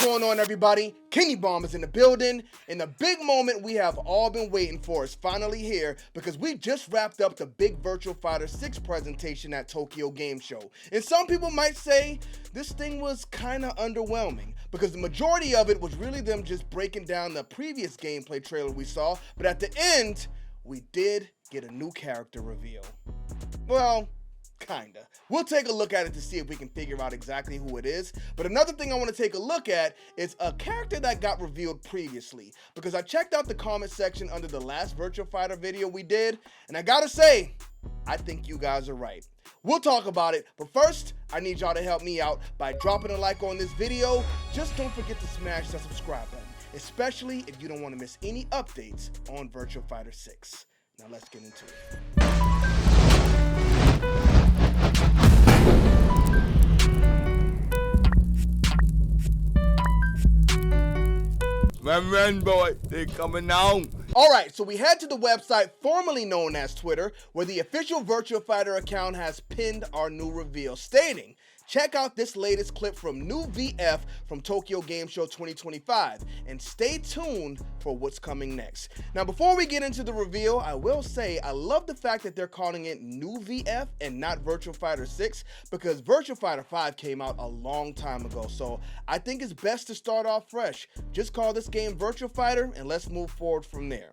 going on, everybody? Kennybomb is in the building, and the big moment we have all been waiting for is finally here because we just wrapped up the big Virtua Fighter 6 presentation at Tokyo Game Show. And some people might say this thing was kind of underwhelming because the majority of it was really them just breaking down the previous gameplay trailer we saw, but at the end, we did get a new character reveal. Well, kinda. We'll take a look at it to see if we can figure out exactly who it is. But another thing I want to take a look at is a character that got revealed previously. Because I checked out the comment section under the last Virtua Fighter video we did, and I gotta say, I think you guys are right. We'll talk about it, but first, I need y'all to help me out by dropping a like on this video. Just don't forget to smash that subscribe button, especially if you don't want to miss any updates on Virtua Fighter 6. Now let's get into it. Run, boy, they coming on. Alright, so we head to the website formerly known as Twitter, where the official Virtua Fighter account has pinned our new reveal, stating, check out this latest clip from New VF from Tokyo Game Show 2025, and stay tuned for what's coming next. Now, before we get into the reveal, I will say I love the fact that they're calling it New VF and not Virtua Fighter 6, because Virtua Fighter 5 came out a long time ago, so I think it's best to start off fresh. Just call this game Virtua Fighter, and let's move forward from there.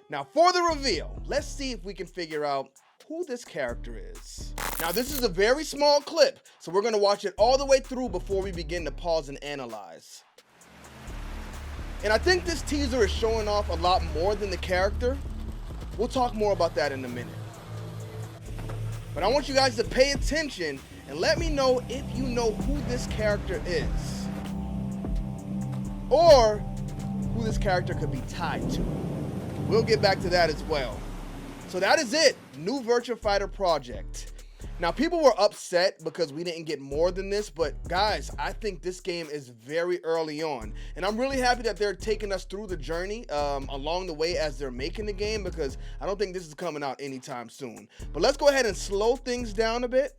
Now, for the reveal, let's see if we can figure out who this character is. Now, this is a very small clip, so we're gonna watch it all the way through before we begin to pause and analyze. And I think this teaser is showing off a lot more than the character. We'll talk more about that in a minute. But I want you guys to pay attention and let me know if you know who this character is, or who this character could be tied to. We'll get back to that as well. So that is it, new Virtua Fighter project. Now, people were upset because we didn't get more than this, but guys, I think this game is very early on. And I'm really happy that they're taking us through the journey along the way as they're making the game, because I don't think this is coming out anytime soon. But let's go ahead and slow things down a bit,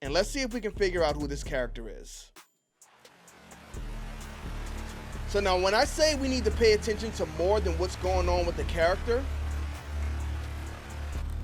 and let's see if we can figure out who this character is. So now, when I say we need to pay attention to more than what's going on with the character,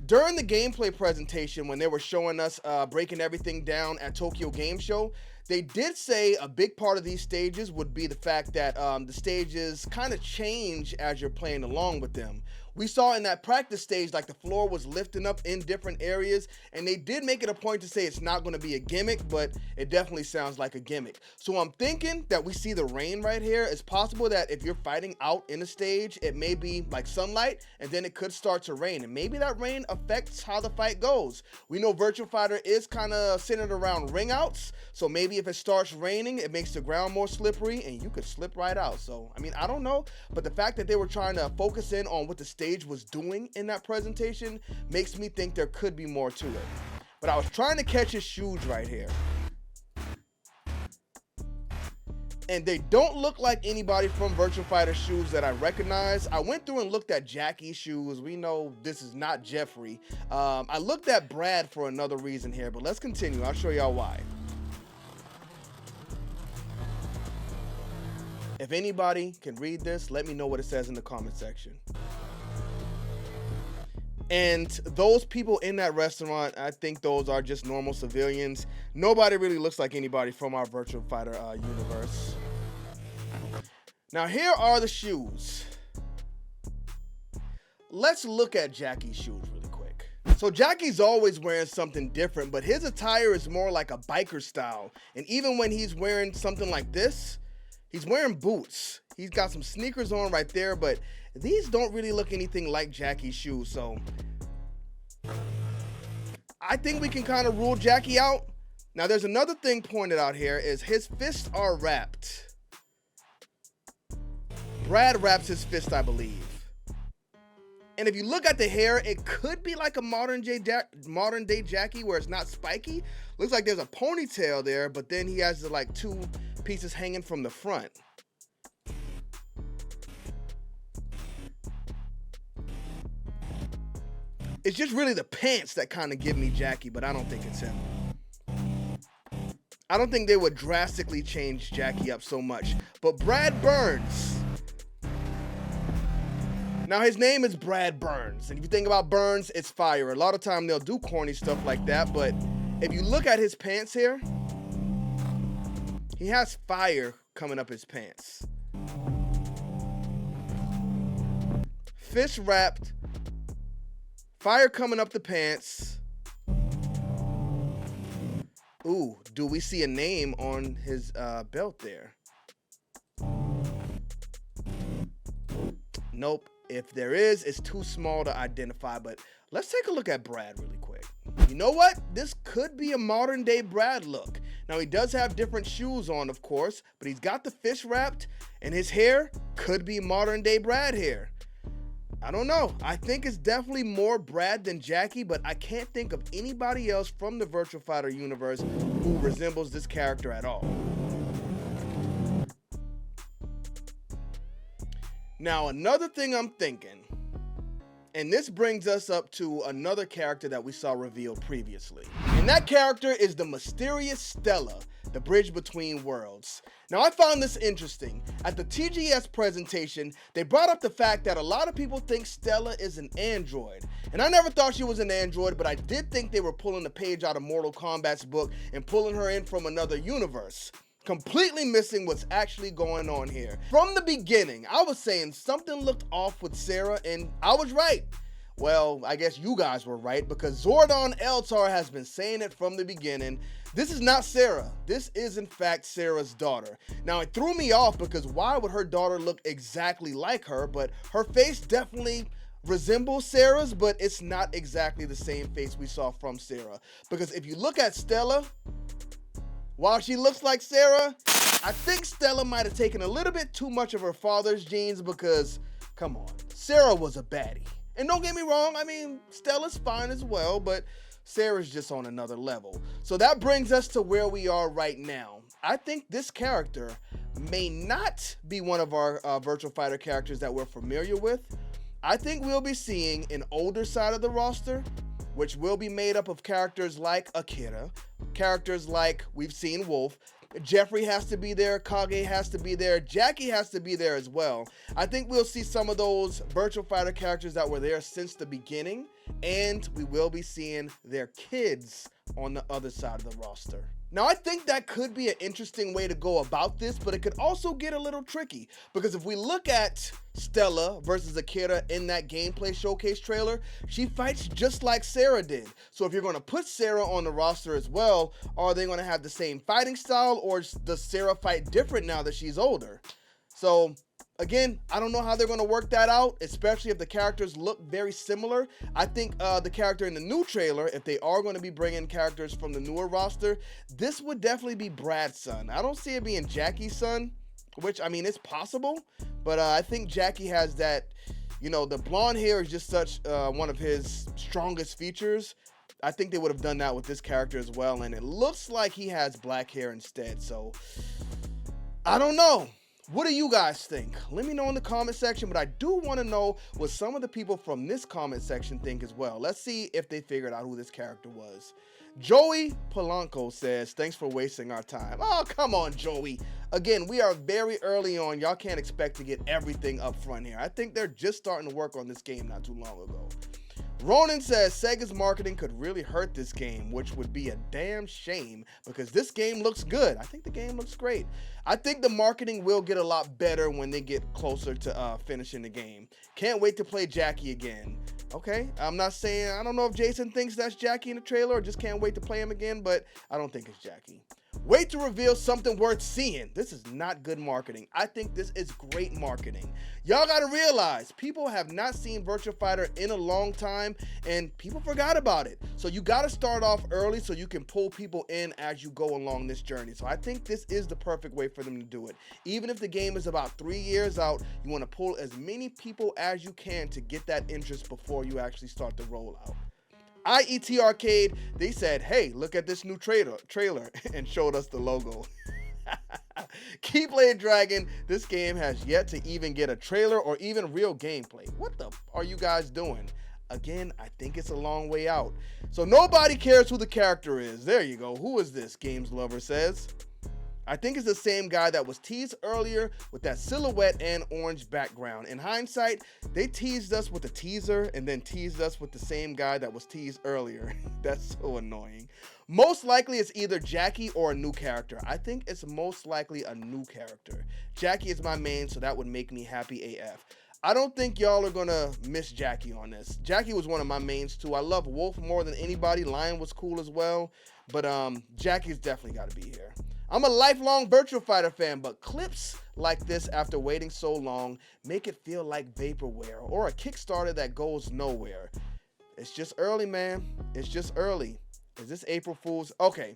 during the gameplay presentation, when they were showing us breaking everything down at Tokyo Game Show, they did say a big part of these stages would be the fact that the stages kind of change as you're playing along with them. We saw in that practice stage, like, the floor was lifting up in different areas, and they did make it a point to say it's not going to be a gimmick, but it definitely sounds like a gimmick. So I'm thinking that we see the rain right here. It's possible that if you're fighting out in a stage, it may be like sunlight, and then it could start to rain, and maybe that rain affects how the fight goes. We know Virtua Fighter is kind of centered around ring outs, so maybe if it starts raining, it makes the ground more slippery, and you could slip right out. So, I mean, I don't know, but the fact that they were trying to focus in on what the stage was doing in that presentation makes me think there could be more to it. But I was trying to catch his shoes right here, and they don't look like anybody from Virtua Fighter shoes that I recognize. I went through and looked at Jackie's shoes. We know this is not Jeffrey. I looked at Brad for another reason here, but let's continue. I'll show y'all why. If anybody can read this, let me know what it says in the comment section. And those people in that restaurant, I think those are just normal civilians. Nobody really looks like anybody from our Virtua Fighter universe. Now, here are the shoes. Let's look at Jackie's shoes really quick. So Jackie's always wearing something different, but his attire is more like a biker style. And even when he's wearing something like this, he's wearing boots. He's got some sneakers on right there, but these don't really look anything like Jackie's shoes, so I think we can kind of rule Jackie out. Now, there's another thing pointed out here, is his fists are wrapped. Brad wraps his fist, I believe. And if you look at the hair, it could be like a modern day Jackie where it's not spiky. Looks like there's a ponytail there, but then he has like two pieces hanging from the front. It's just really the pants that kind of give me Jackie, but I don't think it's him. I don't think they would drastically change Jackie up so much. But Brad Burns. Now, his name is Brad Burns. And if you think about Burns, it's fire. A lot of time they'll do corny stuff like that. But if you look at his pants here, he has fire coming up his pants. Fish wrapped, fire coming up the pants. Ooh, do we see a name on his belt there? Nope. If there is, it's too small to identify, but let's take a look at Brad really quick. You know what? This could be a modern day Brad look. Now, he does have different shoes on, of course, but he's got the fish wrapped, and his hair could be modern day Brad hair. I don't know. I think it's definitely more Brad than Jackie, but I can't think of anybody else from the Virtua Fighter universe who resembles this character at all. Now, another thing I'm thinking, and this brings us up to another character that we saw revealed previously. And that character is the mysterious Stella, the bridge between worlds. Now, I found this interesting. At the TGS presentation, they brought up the fact that a lot of people think Stella is an android. And I never thought she was an android, but I did think they were pulling a page out of Mortal Kombat's book and pulling her in from another universe. Completely missing what's actually going on here. From the beginning, I was saying something looked off with Sarah, and I was right. Well, I guess you guys were right, because Zordon Eltar has been saying it from the beginning. This is not Sarah. This is, in fact, Sarah's daughter. Now, it threw me off because why would her daughter look exactly like her? But her face definitely resembles Sarah's, but it's not exactly the same face we saw from Sarah. Because if you look at Stella, while she looks like Sarah, I think Stella might have taken a little bit too much of her father's genes because, come on, Sarah was a baddie. And don't get me wrong, I mean, Stella's fine as well, but Sarah's just on another level. So that brings us to where we are right now. I think this character may not be one of our Virtua Fighter characters that we're familiar with. I think we'll be seeing an older side of the roster, which will be made up of characters like Akira, characters like we've seen Wolf, Jeffrey has to be there, Kage has to be there, Jackie has to be there as well. I think we'll see some of those Virtua Fighter characters that were there since the beginning, and we will be seeing their kids on the other side of the roster. Now, I think that could be an interesting way to go about this, but it could also get a little tricky, because if we look at Stella versus Akira in that gameplay showcase trailer, she fights just like Sarah did. So if you're going to put Sarah on the roster as well, are they going to have the same fighting style, or does Sarah fight different now that she's older? So again, I don't know how they're going to work that out, especially if the characters look very similar. I think the character in the new trailer, if they are going to be bringing characters from the newer roster, this would definitely be Brad's son. I don't see it being Jackie's son, which, I mean, it's possible, but I think Jackie has that, you know, the blonde hair is just such one of his strongest features. I think they would have done that with this character as well, and it looks like he has black hair instead, so I don't know. What do you guys think? Let me know in the comment section, but I do want to know what some of the people from this comment section think as well. Let's see if they figured out who this character was. Joey Polanco says, thanks for wasting our time. Oh, come on, Joey. Again, we are very early on. Y'all can't expect to get everything up front here. I think they're just starting to work on this game not too long ago. Ronan says Sega's marketing could really hurt this game, which would be a damn shame because this game looks good. I think the game looks great. I think the marketing will get a lot better when they get closer to finishing the game. Can't wait to play Jackie again. Okay, I'm not saying, I don't know if Jason thinks that's Jackie in the trailer or just can't wait to play him again, but I don't think it's Jackie. Wait to reveal something worth seeing. This is not good marketing. I think this is great marketing. Y'all gotta realize, people have not seen Virtua Fighter in a long time, and people forgot about it. So you gotta start off early so you can pull people in as you go along this journey. So I think this is the perfect way for them to do it. Even if the game is about 3 years out, you wanna pull as many people as you can to get that interest before you actually start the rollout. IET Arcade, they said, hey, look at this new trailer and showed us the logo. Keyblade Dragon, this game has yet to even get a trailer or even real gameplay. What the are you guys doing? again, I think it's a long way out. So nobody cares who the character is. There you go. Who is this? Games Lover says. I think it's the same guy that was teased earlier with that silhouette and orange background. In hindsight, they teased us with a teaser and then teased us with the same guy that was teased earlier. That's so annoying. Most likely it's either Jackie or a new character. I think it's most likely a new character. Jackie is my main, so that would make me happy AF. I don't think y'all are gonna miss Jackie on this. Jackie was one of my mains too. I love Wolf more than anybody. Lion was cool as well, but Jackie's definitely gotta be here. I'm a lifelong Virtua Fighter fan, but clips like this after waiting so long make it feel like vaporware or a Kickstarter that goes nowhere. It's just early, man. It's just early. Is this April Fool's? Okay.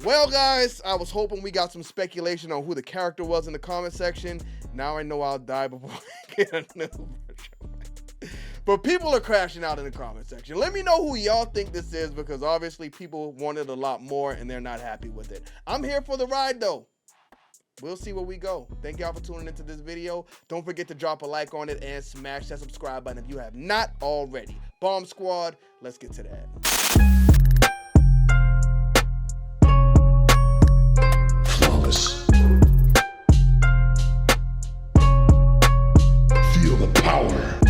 Well, guys, I was hoping we got some speculation on who the character was in the comment section. Now I know I'll die before I get a new Virtua. But people are crashing out in the comment section. Let me know who y'all think this is, because obviously people wanted a lot more and they're not happy with it. I'm here for the ride though. We'll see where we go. Thank y'all for tuning into this video. Don't forget to drop a like on it and smash that subscribe button if you have not already. Bomb Squad, let's get to that. Flawless. Feel the power.